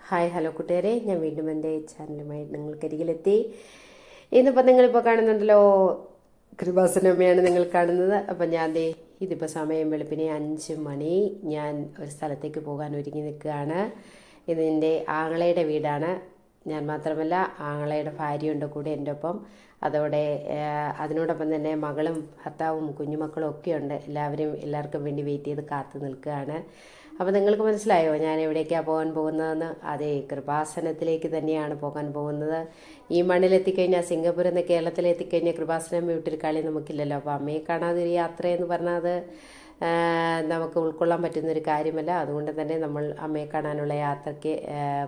Hi hello കൂട്ടുകാരെ, ഞാൻ വീണ്ടും എൻ്റെ ചാനലുമായി നിങ്ങൾക്കരികിലെത്തി. ഇന്നിപ്പോൾ നിങ്ങളിപ്പോൾ കാണുന്നുണ്ടല്ലോ, കൃപാസനമ്മയാണ് നിങ്ങൾ കാണുന്നത്. അപ്പം ഇതിപ്പോൾ സമയം വെളുപ്പിനെ 5 മണി. ഞാൻ ഒരു സ്ഥലത്തേക്ക് പോകാൻ ഒരുങ്ങി നിൽക്കുകയാണ്. ഇതെൻ്റെ ആങ്ങളയുടെ വീടാണ്. ഞാൻ മാത്രമല്ല, ആങ്ങളയുടെ ഭാര്യയുണ്ട് കൂടെ എൻ്റെ ഒപ്പം. അതിനോടൊപ്പം തന്നെ മകളും ഭർത്താവും കുഞ്ഞുമക്കളും ഒക്കെ ഉണ്ട്. എല്ലാവർക്കും വേണ്ടി വെയിറ്റ് ചെയ്ത് കാത്തു നിൽക്കുകയാണ്. അപ്പോൾ നിങ്ങൾക്ക് മനസ്സിലായോ ഞാൻ എവിടേക്കാണ് പോകാൻ പോകുന്നതെന്ന്? അതെ, കൃപാസനത്തിലേക്ക് തന്നെയാണ് പോകാൻ പോകുന്നത്. ഈ മണ്ണിലെത്തിക്കഴിഞ്ഞാൽ, സിംഗപ്പൂരിൽ നിന്ന് കേരളത്തിലെത്തിക്കഴിഞ്ഞാൽ കൃപാസനം വിട്ടൊരു കളി നമുക്കില്ലല്ലോ. അപ്പോൾ അമ്മയെ കാണാതെ ഒരു യാത്രയെന്ന് പറഞ്ഞാൽ അത് നമുക്ക് ഉൾക്കൊള്ളാൻ പറ്റുന്നൊരു കാര്യമല്ല. അതുകൊണ്ട് തന്നെ നമ്മൾ അമ്മയെ കാണാനുള്ള യാത്രയ്ക്ക്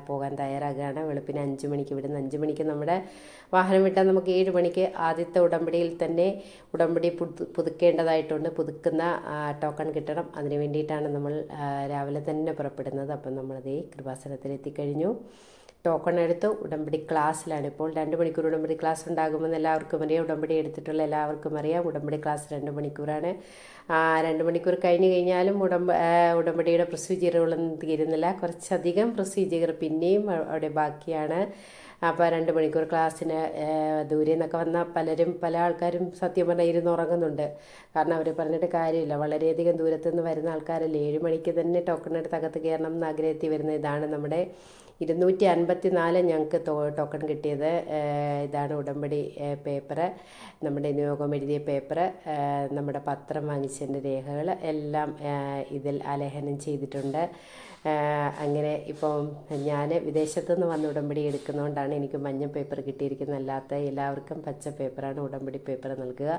പോകാൻ തയ്യാറാകുകയാണ്. വെളുപ്പിന് 5 മണിക്ക് വിടുന്ന 5 മണിക്ക് നമ്മുടെ വാഹനം വിട്ടാൽ നമുക്ക് 7 മണിക്ക് ആദ്യത്തെ ഉടമ്പടിയിൽ തന്നെ ഉടമ്പടി പുതുക്കേണ്ടതായിട്ടുണ്ട്. പുതുക്കുന്ന ടോക്കൺ കിട്ടണം. അതിന് വേണ്ടിയിട്ടാണ് നമ്മൾ രാവിലെ തന്നെ പുറപ്പെടുന്നത്. അപ്പം നമ്മളതേ കൃപാസനത്തിലെത്തിക്കഴിഞ്ഞു. ടോക്കൺ എടുത്തു. ഉടമ്പടി ക്ലാസ്സിലാണ് ഇപ്പോൾ. 2 മണിക്കൂർ ഉടമ്പടി ക്ലാസ് ഉണ്ടാകുമെന്ന് എല്ലാവർക്കും അറിയാം. ഉടമ്പടി എടുത്തിട്ടുള്ള എല്ലാവർക്കും അറിയാം. ഉടമ്പടി ക്ലാസ് 2 മണിക്കൂറാണ്. 2 മണിക്കൂർ കഴിഞ്ഞ് കഴിഞ്ഞാലും ഉടമ്പടിയുടെ പ്രൊസീജിയറുകളൊന്നും തീരുന്നില്ല. കുറച്ചധികം പ്രൊസീജിയർ പിന്നെയും അവിടെ ബാക്കിയാണ്. അപ്പോൾ 2 മണിക്കൂർ ക്ലാസ്സിന് ദൂരെ നിന്നൊക്കെ വന്ന പല ആൾക്കാരും സത്യം പറഞ്ഞാൽ ഇരുന്നുറങ്ങുന്നുണ്ട്. കാരണം അവർ പറഞ്ഞിട്ട് കാര്യമില്ല. വളരെയധികം ദൂരത്തു നിന്ന് വരുന്ന ആൾക്കാരല്ലേ. 7 മണിക്ക് തന്നെ ടോക്കൺ എടുത്ത് അകത്ത് കയറണം എന്ന് ആഗ്രഹത്തിൽ വരുന്ന ഇതാണ് നമ്മുടെ 254 ഞങ്ങൾക്ക് ടോക്കൺ കിട്ടിയത്. ഇതാണ് ഉടമ്പടി പേപ്പറ്, നമ്മുടെ നിയോഗം എഴുതിയ പേപ്പറ്, നമ്മുടെ പത്രം വാങ്ങിച്ചതിൻ്റെ രേഖകൾ എല്ലാം ഇതിൽ ആലേഖനം ചെയ്തിട്ടുണ്ട്. അങ്ങനെ ഇപ്പം ഞാൻ വിദേശത്തുനിന്ന് വന്ന് ഉടമ്പടി എടുക്കുന്നതുകൊണ്ടാണ് എനിക്ക് മഞ്ഞ പേപ്പർ കിട്ടിയിരിക്കുന്നത്. അല്ലാത്ത എല്ലാവർക്കും പച്ച പേപ്പറാണ് ഉടമ്പടി പേപ്പർ നൽകുക.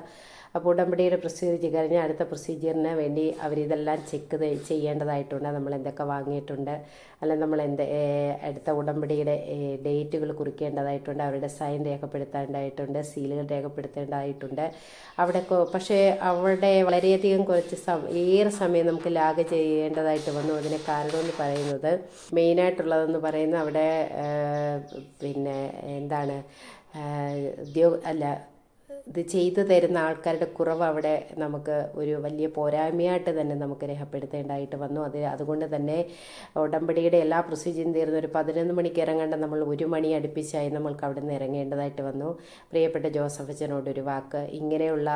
അപ്പോൾ ഉടമ്പടിയുടെ പ്രൊസീജിയർ കഴിഞ്ഞാൽ അടുത്ത പ്രൊസീജിയറിന് വേണ്ടി അവരിതെല്ലാം ചെക്ക് ചെയ്യേണ്ടതായിട്ടുണ്ട്. നമ്മൾ എന്തൊക്കെ വാങ്ങിയിട്ടുണ്ട്, അല്ലെങ്കിൽ നമ്മൾ അടുത്ത ഉടമ്പടിയുടെ ഡേറ്റുകൾ കുറിക്കേണ്ടതായിട്ടുണ്ട്. അവരുടെ സൈൻ രേഖപ്പെടുത്തേണ്ടതായിട്ടുണ്ട്. സീലുകൾ രേഖപ്പെടുത്തേണ്ടതായിട്ടുണ്ട്. പക്ഷേ അവിടെ വളരെയധികം ഏറെ സമയം നമുക്ക് ലാഗ് ചെയ്യേണ്ടതായിട്ട് വന്നു. അതിന് കാരണമെന്ന് പറയുന്നത്, മെയിനായിട്ടുള്ളതെന്ന് പറയുന്നത് അവിടെ എന്താണ് ഇത് ചെയ്തു തരുന്ന ആൾക്കാരുടെ കുറവ് അവിടെ നമുക്ക് ഒരു വലിയ പോരായ്മയായിട്ട് തന്നെ നമുക്ക് രേഖപ്പെടുത്തേണ്ടതായിട്ട് വന്നു. അതുകൊണ്ട് തന്നെ ഉടമ്പടിയുടെ എല്ലാ പ്രൊസീജിയറും തീർന്ന് ഒരു 11 മണിക്ക് ഇറങ്ങേണ്ട നമ്മൾ 1 മണി അടുപ്പിച്ചായി നമ്മൾക്ക് അവിടെ നിന്ന് ഇറങ്ങേണ്ടതായിട്ട് വന്നു. പ്രിയപ്പെട്ട ജോസഫ് അച്ഛനോടൊരു വാക്ക്, ഇങ്ങനെയുള്ള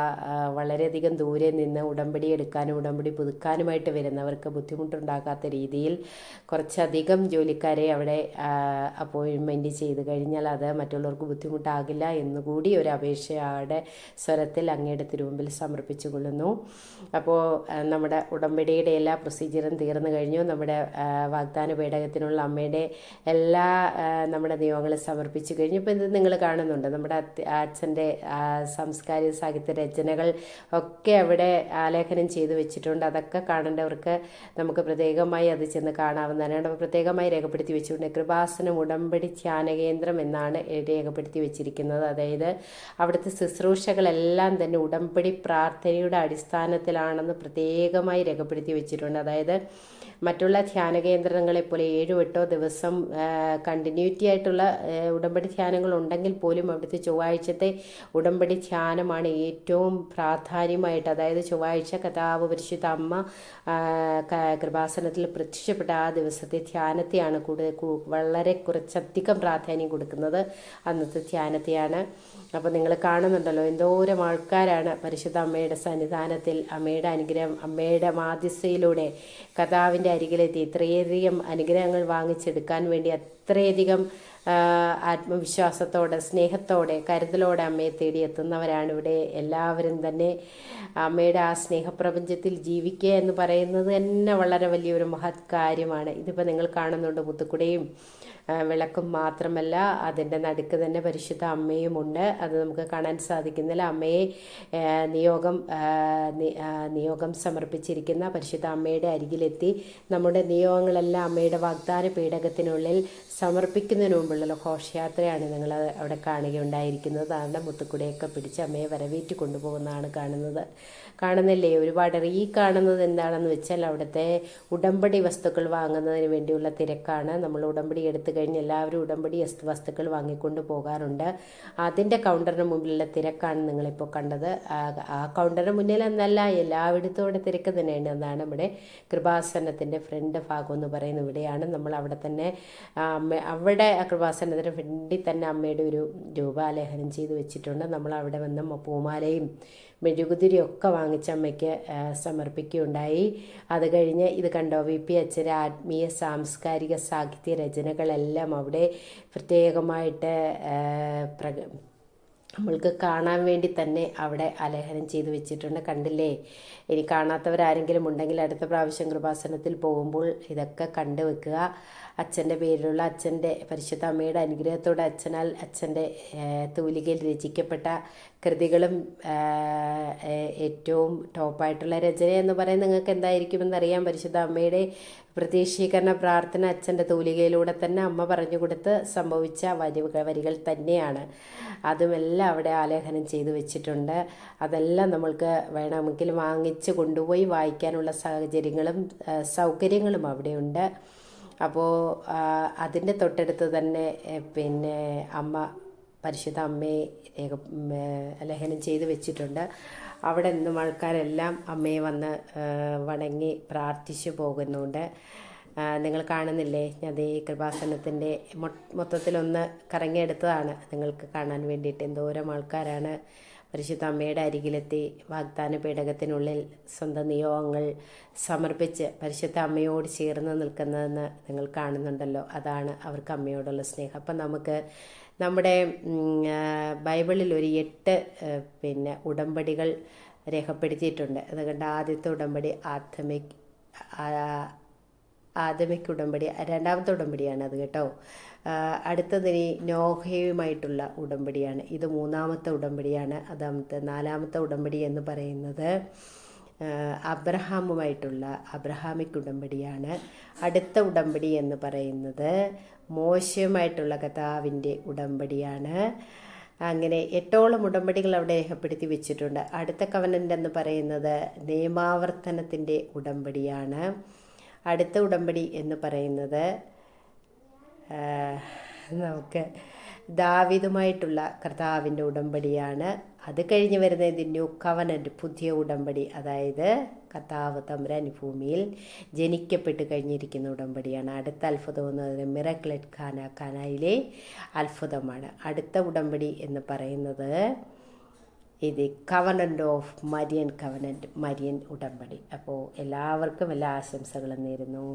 വളരെയധികം ദൂരെ നിന്ന് ഉടമ്പടി എടുക്കാനും ഉടമ്പടി പുതുക്കാനുമായിട്ട് വരുന്നവർക്ക് ബുദ്ധിമുട്ടുണ്ടാകാത്ത രീതിയിൽ കുറച്ചധികം ജോലിക്കാരെ അവിടെ അപ്പോയിൻമെൻറ്റ് ചെയ്ത് കഴിഞ്ഞാൽ അത് മറ്റുള്ളവർക്ക് ബുദ്ധിമുട്ടാകില്ല എന്നുകൂടി ഒരു അപേക്ഷയുടെ സ്വരത്തിൽ അങ്ങയുടെ തിരുമുമ്പിൽ സമർപ്പിച്ചു കൊള്ളുന്നു. അപ്പോൾ നമ്മുടെ ഉടമ്പടിയുടെ എല്ലാ പ്രൊസീജിയറും തീർന്നു കഴിഞ്ഞു. നമ്മുടെ വാഗ്ദാന പേടകത്തിനുള്ള അമ്മയുടെ എല്ലാ നമ്മുടെ നിയമങ്ങളും സമർപ്പിച്ചു കഴിഞ്ഞു. ഇപ്പോൾ ഇത് നിങ്ങൾ കാണുന്നുണ്ട്, നമ്മുടെ അച്ഛൻ്റെ സാംസ്കാരിക സാഹിത്യ രചനകൾ ഒക്കെ അവിടെ ആലേഖനം ചെയ്തു വെച്ചിട്ടുണ്ട്. അതൊക്കെ കാണേണ്ടവർക്ക് നമുക്ക് പ്രത്യേകമായി അത് ചെന്ന് കാണാവുന്നതാണ്. പ്രത്യേകമായി രേഖപ്പെടുത്തി വെച്ചിട്ടുണ്ട്. കൃപാസനം ഉടമ്പടി ധ്യാനകേന്ദ്രം എന്നാണ് രേഖപ്പെടുത്തി വെച്ചിരിക്കുന്നത്. അതായത് അവിടുത്തെ ശുശ്രൂഷകളെല്ലാം തന്നെ ഉടമ്പടി പ്രാർത്ഥനയുടെ അടിസ്ഥാനത്തിലാണെന്ന് പ്രത്യേകമായി രേഖപ്പെടുത്തി വെച്ചിട്ടുണ്ട്. അതായത് മറ്റുള്ള ധ്യാന കേന്ദ്രങ്ങളെപ്പോലെ 7-8 ദിവസം കണ്ടിന്യൂറ്റി ആയിട്ടുള്ള ഉടമ്പടി ധ്യാനങ്ങൾ ഉണ്ടെങ്കിൽ പോലും അവിടുത്തെ ചൊവ്വാഴ്ചത്തെ ഉടമ്പടി ധ്യാനമാണ് ഏറ്റവും പ്രാധാന്യമായിട്ട്. അതായത് ചൊവ്വാഴ്ച കർത്താവ് പരിശുദ്ധ അമ്മ കൃപാസനത്തിൽ പ്രത്യക്ഷപ്പെട്ട ആ ദിവസത്തെ ധ്യാനത്തെയാണ് വളരെ കുറച്ചധികം പ്രാധാന്യം കൊടുക്കുന്നത്. അന്നത്തെ ധ്യാനത്തെയാണ്. അപ്പോൾ നിങ്ങൾ കാണുന്നുണ്ടല്ലോ എന്തോരം ആൾക്കാരാണ് പരിശുദ്ധ അമ്മയുടെ സന്നിധാനത്തിൽ അമ്മയുടെ അനുഗ്രഹം, അമ്മയുടെ മാധ്യസ്ഥയിലൂടെ കർത്താവിൻ്റെ അരികിലെത്തി ഇത്രയധികം അനുഗ്രഹങ്ങൾ വാങ്ങിച്ചെടുക്കാൻ വേണ്ടി അത്രയധികം ആത്മവിശ്വാസത്തോടെ, സ്നേഹത്തോടെ, കരുതലോടെ അമ്മയെ തേടി എത്തുന്നവരാണ് ഇവിടെ എല്ലാവരും തന്നെ. അമ്മയുടെ ആ സ്നേഹപ്രപഞ്ചത്തിൽ ജീവിക്കുക എന്ന് പറയുന്നത് തന്നെ വളരെ വലിയൊരു മഹത് കാര്യമാണ്. ഇതിപ്പോൾ നിങ്ങൾ കാണുന്നുണ്ട്, മുത്തുക്കുടയും വിളക്കും മാത്രമല്ല, അതിൻ്റെ നടുക്ക് തന്നെ പരിശുദ്ധ അമ്മയുമുണ്ട്. അത് നമുക്ക് കാണാൻ സാധിക്കുന്നില്ല. അമ്മയെ നിയോഗം സമർപ്പിച്ചിരിക്കുന്ന പരിശുദ്ധ അമ്മയുടെ അരികിലെത്തി നമ്മുടെ നിയോഗങ്ങളെല്ലാം അമ്മയുടെ വാഗ്ദാന പീഠകത്തിനുള്ളിൽ സമർപ്പിക്കുന്നതിന് മുമ്പ് മുമ്പുള്ള ഘോഷയാത്രയാണ് നിങ്ങൾ അവിടെ കാണുകയുണ്ടായിരിക്കുന്നത്. അതാണ് മുത്തുക്കുടയൊക്കെ പിടിച്ച് അമ്മയെ വരവേറ്റി കൊണ്ടുപോകുന്നതാണ് കാണുന്നില്ലേ ഒരുപാട്. ഈ കാണുന്നത് എന്താണെന്ന് വെച്ചാൽ അവിടുത്തെ ഉടമ്പടി വസ്തുക്കൾ വാങ്ങുന്നതിന് വേണ്ടിയുള്ള തിരക്കാണ്. നമ്മൾ ഉടമ്പടി എടുത്തു കഴിഞ്ഞ് എല്ലാവരും ഉടമ്പടി വസ്തുക്കൾ വാങ്ങിക്കൊണ്ട് പോകാറുണ്ട്. അതിൻ്റെ കൗണ്ടറിന് മുമ്പിലുള്ള തിരക്കാണ് നിങ്ങളിപ്പോൾ കണ്ടത്. ആ കൗണ്ടറിന് മുന്നിൽ എന്നല്ല, എല്ലായിടത്തും അവിടെ തിരക്ക് തന്നെയാണ്. എന്നാണ് നമ്മുടെ കൃപാസനത്തിൻ്റെ ഫ്രണ്ട് ഭാഗം എന്ന് പറയുന്നത്. ഇവിടെയാണ് നമ്മൾ അവിടെ തന്നെ അവിടെ കൃപാസനത്തിന് ഫ്രണ്ടിൽ തന്നെ അമ്മയുടെ ഒരു രൂപാലേഖനം ചെയ്ത് വെച്ചിട്ടുണ്ട്. നമ്മൾ അവിടെ വന്ന് പൂമാലയും മെഴുകുതിരിയൊക്കെ വാങ്ങിച്ച അമ്മയ്ക്ക് സമർപ്പിക്കുകയുണ്ടായി. അത് കഴിഞ്ഞ് ഇത് കണ്ടോ, VP അച്ഛൻ്റെ ആത്മീയ സാംസ്കാരിക സാഹിത്യ രചനകളെല്ലാം അവിടെ പ്രത്യേകമായിട്ട് നമ്മൾക്ക് കാണാൻ വേണ്ടി തന്നെ അവിടെ ആലേഖനം ചെയ്ത് വെച്ചിട്ടുണ്ട്. കണ്ടില്ലേ? ഇനി കാണാത്തവരാരെങ്കിലും ഉണ്ടെങ്കിൽ അടുത്ത പ്രാവശ്യം കൃപാസനത്തിൽ പോകുമ്പോൾ ഇതൊക്കെ കണ്ടു വെക്കുക. അച്ഛൻ്റെ പേരിലുള്ള അച്ഛൻ്റെ പരിശുദ്ധ അമ്മയുടെ അനുഗ്രഹത്തോടെ അച്ഛൻ്റെ തൂലികയിൽ രചിക്കപ്പെട്ട കൃതികളും ഏറ്റവും ടോപ്പായിട്ടുള്ള രചന എന്ന് പറയുന്നത് നിങ്ങൾക്ക് എന്തായിരിക്കുമെന്നറിയാം. പരിശുദ്ധ അമ്മയുടെ പ്രതീക്ഷീകരണ പ്രാർത്ഥന അച്ഛൻ്റെ തൂലികയിലൂടെ തന്നെ അമ്മ പറഞ്ഞു കൊടുത്ത് സംഭവിച്ച വരികൾ തന്നെയാണ്. അതുമെല്ലാം അവിടെ ആലേഖനം ചെയ്തു വെച്ചിട്ടുണ്ട്. അതെല്ലാം നമ്മൾക്ക് വേണമെങ്കിൽ വാങ്ങിച്ച് കൊണ്ടുപോയി വായിക്കാനുള്ള സൗകര്യങ്ങളും അവിടെയുണ്ട്. അപ്പോൾ അതിൻ്റെ തൊട്ടടുത്ത് തന്നെ പിന്നെ പരിശുദ്ധ അമ്മയെ ലേഖനം ചെയ്ത് വെച്ചിട്ടുണ്ട്. അവിടെ നിന്നും ആൾക്കാരെല്ലാം അമ്മയെ വന്ന് വണങ്ങി പ്രാർത്ഥിച്ചു പോകുന്നുണ്ട്. നിങ്ങൾ കാണുന്നില്ലേ, ഞാൻ ഈ കൃപാസനത്തിൻ്റെ മൊത്തത്തിലൊന്ന് കറങ്ങിയെടുത്തതാണ് നിങ്ങൾക്ക് കാണാൻ വേണ്ടിയിട്ട്. എന്തോരം ആൾക്കാരാണ് പരിശുദ്ധ അമ്മയുടെ അരികിലെത്തി വാഗ്ദാന പേടകത്തിനുള്ളിൽ സ്വന്തം നിയോഗങ്ങൾ സമർപ്പിച്ച് പരിശുദ്ധ അമ്മയോട് ചേർന്ന് നിൽക്കുന്നതെന്ന് നിങ്ങൾ കാണുന്നുണ്ടല്ലോ. അതാണ് അവർക്ക് അമ്മയോടുള്ള സ്നേഹം. അപ്പം നമുക്ക് നമ്മുടെ ബൈബിളിൽ ഒരു 8 ഉടമ്പടികൾ രേഖപ്പെടുത്തിയിട്ടുണ്ട്. അതുകൊണ്ട് ആദ്യത്തെ ഉടമ്പടി ആദമിക് ഉടമ്പടി, രണ്ടാമത്തെ ഉടമ്പടിയാണ് അത് കേട്ടോ. അടുത്തതിന് നോഹയുമായിട്ടുള്ള ഉടമ്പടിയാണ്. ഇത് 3ാമത്തെ ഉടമ്പടിയാണ്. നാലാമത്തെ ഉടമ്പടി എന്ന് പറയുന്നത് അബ്രഹാമിക് ഉടമ്പടിയാണ്. അടുത്ത ഉടമ്പടി എന്ന് പറയുന്നത് മോശയുമായിട്ടുള്ള കർത്താവിൻ്റെ ഉടമ്പടിയാണ്. അങ്ങനെ 8ഓളം ഉടമ്പടികൾ അവിടെ രേഖപ്പെടുത്തി വെച്ചിട്ടുണ്ട്. അടുത്ത കവനൻ്റ് എന്ന് പറയുന്നത് നിയമാവർത്തനത്തിൻ്റെ ഉടമ്പടിയാണ്. അടുത്ത ഉടമ്പടി എന്ന് പറയുന്നത് നമുക്ക് ദാവീദുമായിട്ടുള്ള കർത്താവിൻ്റെ ഉടമ്പടിയാണ്. അത് കഴിഞ്ഞ് വരുന്നത് ന്യൂ കവനൻ്റ്, പുതിയ ഉടമ്പടി, അതായത് കർത്താവ് തമ്പുരാൻ ഭൂമിയിൽ ജനിക്കപ്പെട്ട് കഴിഞ്ഞിരിക്കുന്ന ഉടമ്പടിയാണ്. അടുത്ത അത്ഭുതം എന്ന് പറയുന്നത് മിറക്കിൾ അറ്റ് കാനായിലെ അത്ഭുതമാണ്. അടുത്ത ഉടമ്പടി എന്ന് പറയുന്നത് ഇത് കവനൻ്റ് ഓഫ് മരിയൻ ഉടമ്പടി. അപ്പോൾ എല്ലാവർക്കും എല്ലാ ആശംസകളും നേരുന്നു.